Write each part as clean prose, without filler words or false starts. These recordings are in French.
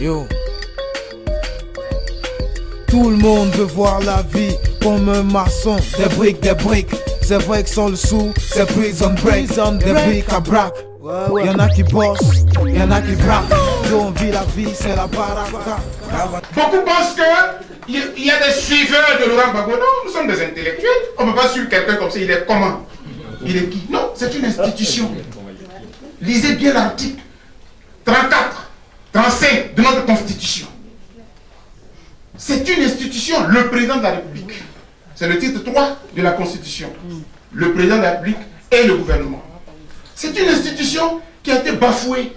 Yo. Tout le monde veut voir la vie comme un maçon. Des briques, des briques. C'est vrai que sans le sou, c'est prison break. Des briques à braque. Y'en a qui bossent, y'en a qui braquent. Yo, on vit la vie, c'est la baraka. Beaucoup pensent qu'il y a des suiveurs de Laurent Gbagbo. Non, nous sommes des intellectuels. On ne peut pas suivre quelqu'un comme ça. Il est comment? Il est qui? Non, c'est une institution. Lisez bien l'article 34, 35 de notre Constitution. C'est une institution, le président de la République. C'est le titre 3 de la Constitution. Le président de la République et le gouvernement. C'est une institution qui a été bafouée.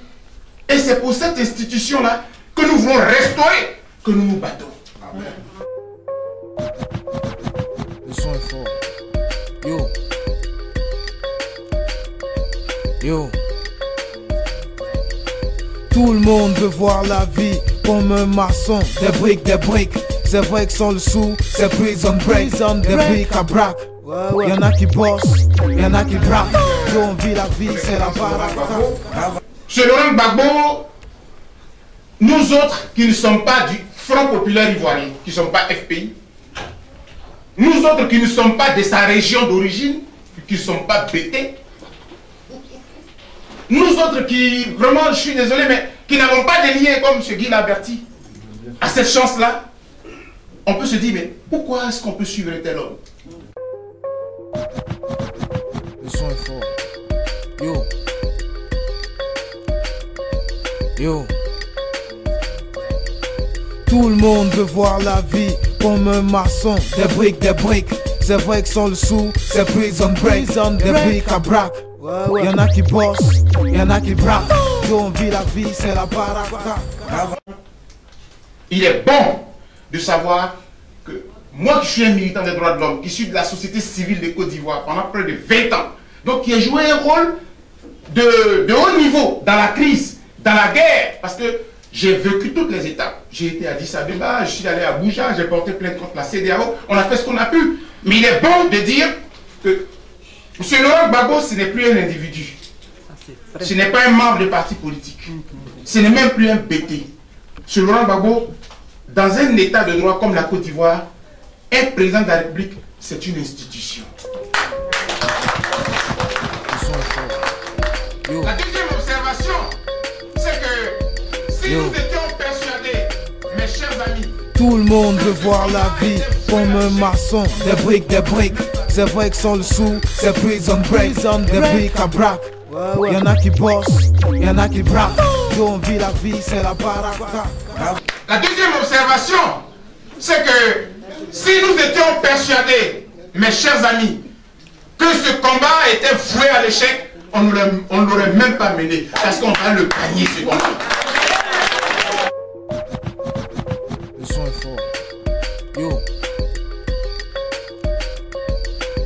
Et c'est pour cette institution-là que nous voulons restaurer, que nous nous battons. Amen. Le son est fort. Yo. Yo. Tout le monde veut voir la vie comme un maçon. Des briques, des briques. C'est vrai que sans le sou, c'est prison break. Des briques à braque. Y'en a qui bossent, y'en a qui braquent. Yo, on vit la vie, c'est la baraka. Chez Laurent Gbagbo, nous autres qui ne sommes pas du Front Populaire Ivoirien, qui ne sommes pas FPI, nous autres qui ne sommes pas de sa région d'origine, qui ne sommes pas BT, nous autres qui, vraiment, je suis désolé, mais qui n'avons pas de lien comme M. Guy Laberty, à cette chance-là, on peut se dire, mais pourquoi est-ce qu'on peut suivre tel homme? Le son est fort. Yo. Yo. Tout le monde veut voir la vie comme un maçon. Des briques, des briques. C'est vrai que sans le sou, c'est prison break. Des briques à braque. Y'en a qui bossent, y'en a qui braquent. Yo, on vit la vie, c'est la baraka. Il est bon de savoir que moi qui suis un militant des droits de l'homme, qui suis de la société civile de Côte d'Ivoire pendant près de 20 ans, donc qui a joué un rôle de haut niveau dans la crise, dans la guerre, parce que j'ai vécu toutes les étapes. J'ai été à Addis Abeba, je suis allé à Abuja, j'ai porté plainte contre la CEDEAO, on a fait ce qu'on a pu. Mais il est bon de dire que M. Laurent Gbagbo, ce n'est plus un individu. Ce n'est pas un membre de parti politique. Ce n'est même plus un BT. M. Laurent Gbagbo, dans un état de droit comme la Côte d'Ivoire, être président de la République, c'est une institution. La deuxième observation, c'est que si nous étions persuadés, mes chers amis, tout le monde veut voir la vie comme un maçon. Des briques, des briques. C'est vrai que sans le sou, c'est prison break. Des briques à braque. Y'en a qui bossent, y'en a qui braquent. Yo, on vit la vie, c'est la baraka. La deuxième observation, c'est que si nous étions persuadés, mes chers amis, que ce combat était voué à l'échec, on ne l'aurait même pas mené, parce qu'on va le gagner ce combat. Le son est fort. Yo.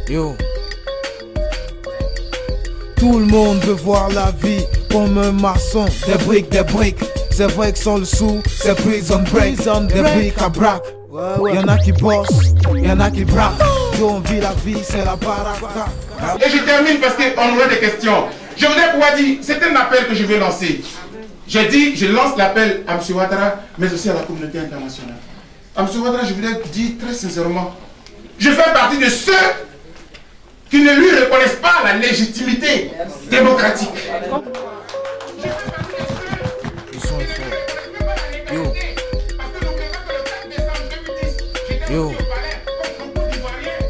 Yo. Tout le monde veut voir la vie comme un maçon. Des briques, des briques. C'est vrai que sans le sou, c'est prison break. Des briques à braque. Y'en a qui bossent, y'en a qui braquent. Yo, on vit la vie, c'est la baraka. Et je termine parce qu'on aurait des questions. Je voudrais pouvoir dire, c'est un appel que je vais lancer. J'ai dit, je lance l'appel à M. Ouattara, mais aussi à la communauté internationale. À M. Ouattara, je voudrais dire très sincèrement, je fais partie de ceux qui ne lui reconnaissent pas la légitimité démocratique. Je fais partie de ceux qui ne lui reconnaissent pas la légalité. Parce que n'oubliez pas que le 4 décembre 2010, j'étais au palais, comme beaucoup d'Ivoiriens.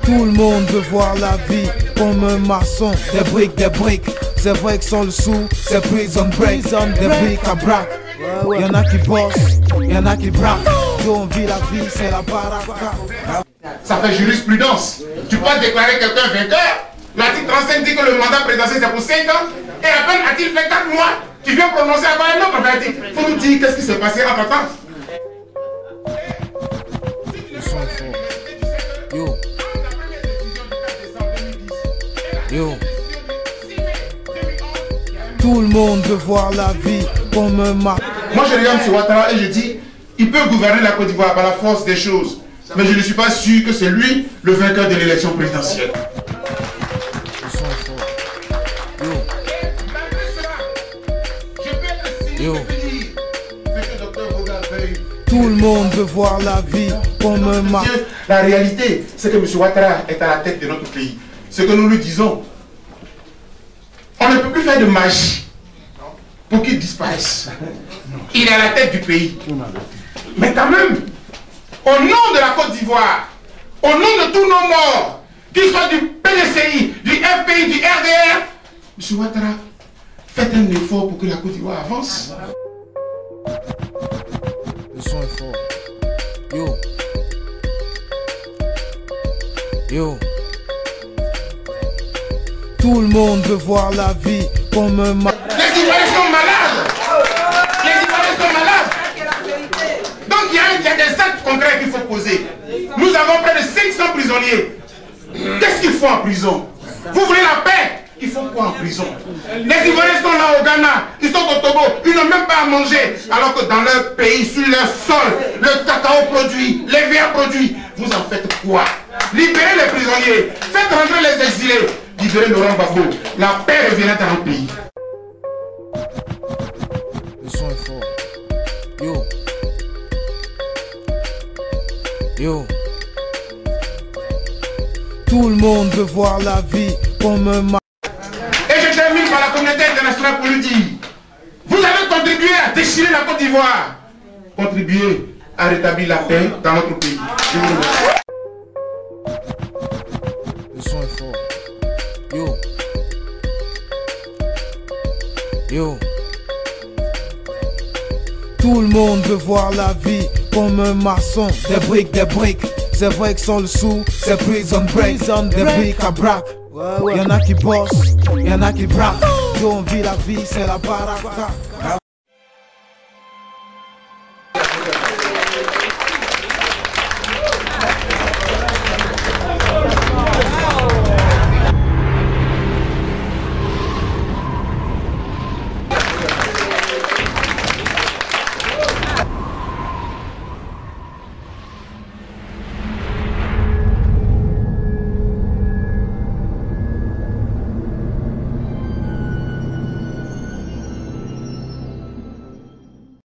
Tout le monde veut voir la vie comme un maçon. Des briques, des briques. C'est vrai que sans le sou, c'est prison break. Des briques à braque. Y'en a qui bossent, y'en a qui braquent. Yo, on vit la vie, c'est la baraka. Ça fait jurisprudence. Tu peux déclarer quelqu'un vainqueur. L'article 35 dit que le mandat présidentiel c'est pour 5 ans. Et à peine a-t-il fait 4 mois, tu viens prononcer avant un autre verdict. Il faut nous dire qu'est-ce qui s'est passé entre temps. Yo. Yo. Tout le monde veut voir la vie comme un maçon. Moi je regarde M. Ouattara et je dis, il peut gouverner la Côte d'Ivoire par la force des choses. Mais je ne suis pas sûr que c'est lui le vainqueur de l'élection présidentielle. Yo. Tout le monde veut voir la vie comme un marché. La réalité, c'est que M. Ouattara est à la tête de notre pays. Ce que nous lui disons, on ne peut plus faire de magie pour qu'il disparaisse. Il est à la tête du pays. Mais quand même, au nom de la Côte d'Ivoire, au nom de tous nos morts, qu'ils soient du PDCI, du FPI, du RDR, M. Ouattara, faites un effort pour que la Côte d'Ivoire avance. Le son est fort. Yo. Yo. Tout le monde veut voir la vie comme un marché. Les Ivoiriens sont malades. Les Ivoiriens sont malades. Donc il y a des actes concrets qu'il faut poser. Nous avons près de 500 prisonniers. Qu'est-ce qu'il faut en prison? Vous voulez la paix? Il faut quoi en prison? Les Ivoiriens sont là au Ghana, ils sont au Togo, ils n'ont même pas à manger. Alors que dans leur pays, sur leur sol, le cacao produit, les verres produits. Vous en faites quoi? Libérez les prisonniers, faites rentrer les exilés, libérez Laurent Gbagbo. La paix reviendra dans le pays. Le son est fort. Yo. Yo. Tout le monde veut voir la vie comme un marché. Et je termine par la communauté internationale pour lui dire, vous avez contribué à déchirer la Côte d'Ivoire. Contribuez à rétablir la paix dans notre pays. Je vous remercie. Le son est fort. Yo. Yo. Tout le monde veut voir la vie comme un maçon. Des briques. Ces briques sont le sou, c'est prison break. Des briques à braque. Y'en a qui bossent, y'en a qui braquent. Yo, on vit la vie, c'est la baraka.